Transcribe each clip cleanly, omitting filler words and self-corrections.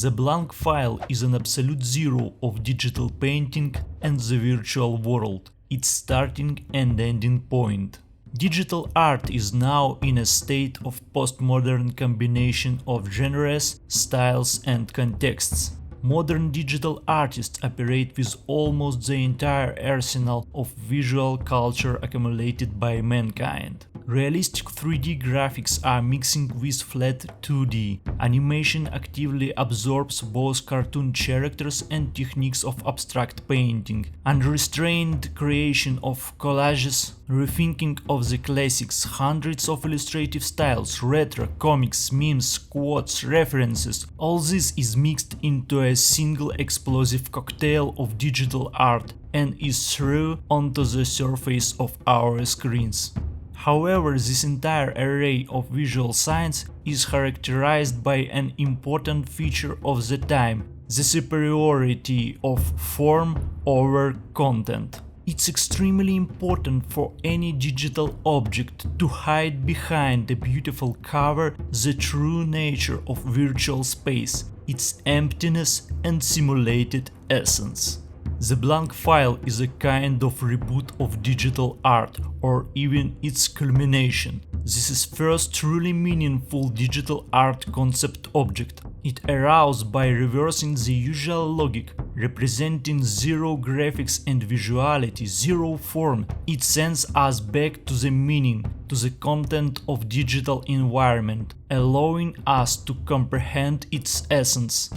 The blank file is an absolute zero of digital painting and the virtual world, its starting and ending point. Digital art is now in a state of postmodern combination of genres, styles and contexts. Modern digital artists operate with almost the entire arsenal of visual culture accumulated by mankind. Realistic 3D graphics are mixing with flat 2D. Animation actively absorbs both cartoon characters and techniques of abstract painting. Unrestrained creation of collages, rethinking of the classics, hundreds of illustrative styles, retro, comics, memes, quotes, references, all this is mixed into a single explosive cocktail of digital art and is thrown onto the surface of our screens. However, this entire array of visual science is characterized by an important feature of the time: the superiority of form over content. It's extremely important for any digital object to hide behind a beautiful cover the true nature of virtual space, its emptiness and simulated essence. The blank file is a kind of reboot of digital art, or even its culmination. This is first truly meaningful digital art concept object. It arose by reversing the usual logic, representing zero graphics and visuality, zero form. It sends us back to the meaning, to the content of digital environment, allowing us to comprehend its essence.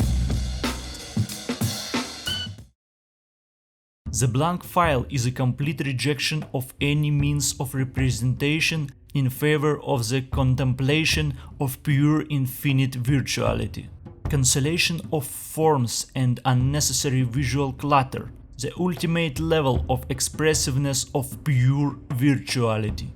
The blank file is a complete rejection of any means of representation in favor of the contemplation of pure infinite virtuality. Cancellation of forms and unnecessary visual clutter, the ultimate level of expressiveness of pure virtuality.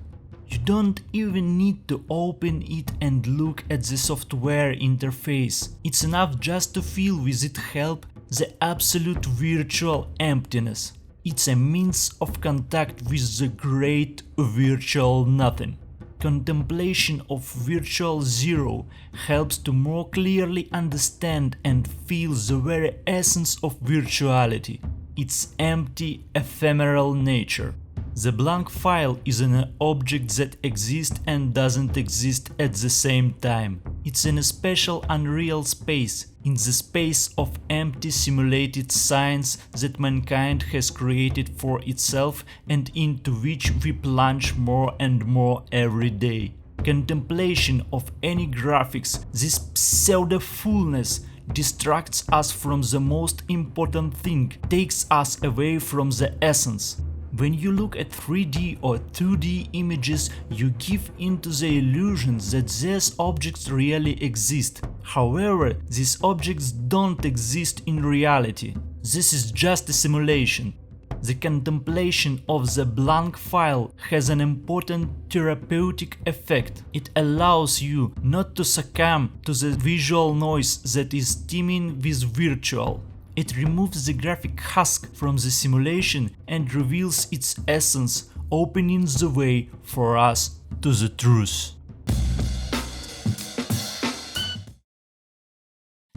You don't even need to open it and look at the software interface. It's enough just to feel with its help the absolute virtual emptiness. It's a means of contact with the great virtual nothing. Contemplation of virtual zero helps to more clearly understand and feel the very essence of virtuality, its empty, ephemeral nature. The blank file is an object that exists and doesn't exist at the same time. It's in a special unreal space, in the space of empty simulated science that mankind has created for itself and into which we plunge more and more every day. Contemplation of any graphics, this pseudo-fullness, distracts us from the most important thing, takes us away from the essence. When you look at 3D or 2D images, you give into the illusion that these objects really exist. However, these objects don't exist in reality. This is just a simulation. The contemplation of the blank file has an important therapeutic effect. It allows you not to succumb to the visual noise that is teeming with virtual. It removes the graphic husk from the simulation and reveals its essence, opening the way for us to the truth.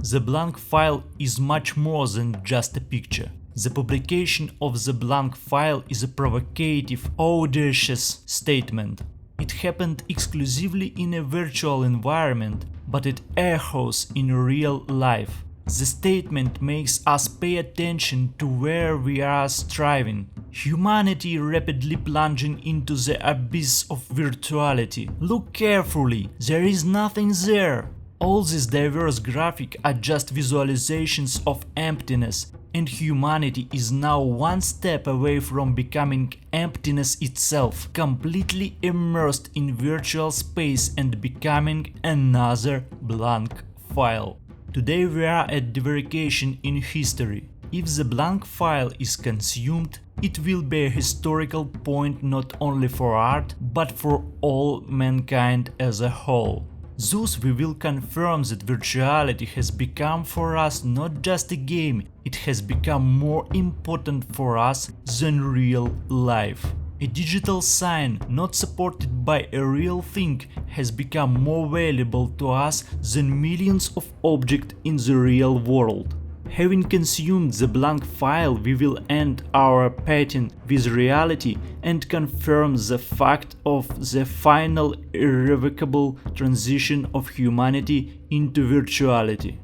The blank file is much more than just a picture. The publication of the blank file is a provocative, audacious statement. It happened exclusively in a virtual environment, but it echoes in real life. The statement makes us pay attention to where we are striving. Humanity rapidly plunging into the abyss of virtuality. Look carefully, there is nothing there. All these diverse graphics are just visualizations of emptiness, and humanity is now one step away from becoming emptiness itself, completely immersed in virtual space and becoming another blank file. Today we are at demarcation in history. If the blank file is consumed, it will be a historical point not only for art, but for all mankind as a whole. Thus we will confirm that virtuality has become for us not just a game, it has become more important for us than real life. A digital sign not supported by a real thing has become more valuable to us than millions of objects in the real world. Having consumed the blank file, we will end our painting with reality and confirm the fact of the final irrevocable transition of humanity into virtuality.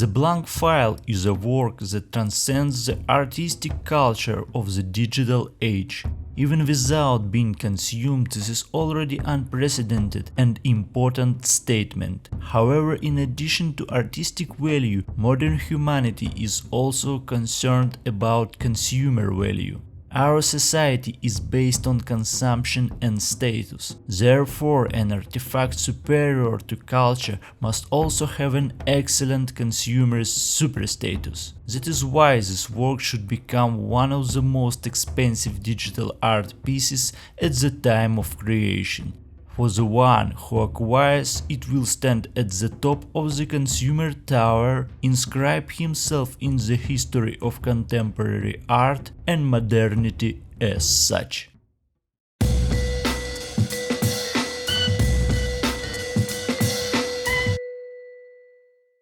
The blank file is a work that transcends the artistic culture of the digital age. Even without being consumed, this is already unprecedented and important statement. However, in addition to artistic value, modern humanity is also concerned about consumer value. Our society is based on consumption and status. Therefore, an artifact superior to culture must also have an excellent consumer's superstatus. That is why this work should become one of the most expensive digital art pieces at the time of creation. For the one who acquires it will stand at the top of the consumer tower, inscribe himself in the history of contemporary art and modernity as such.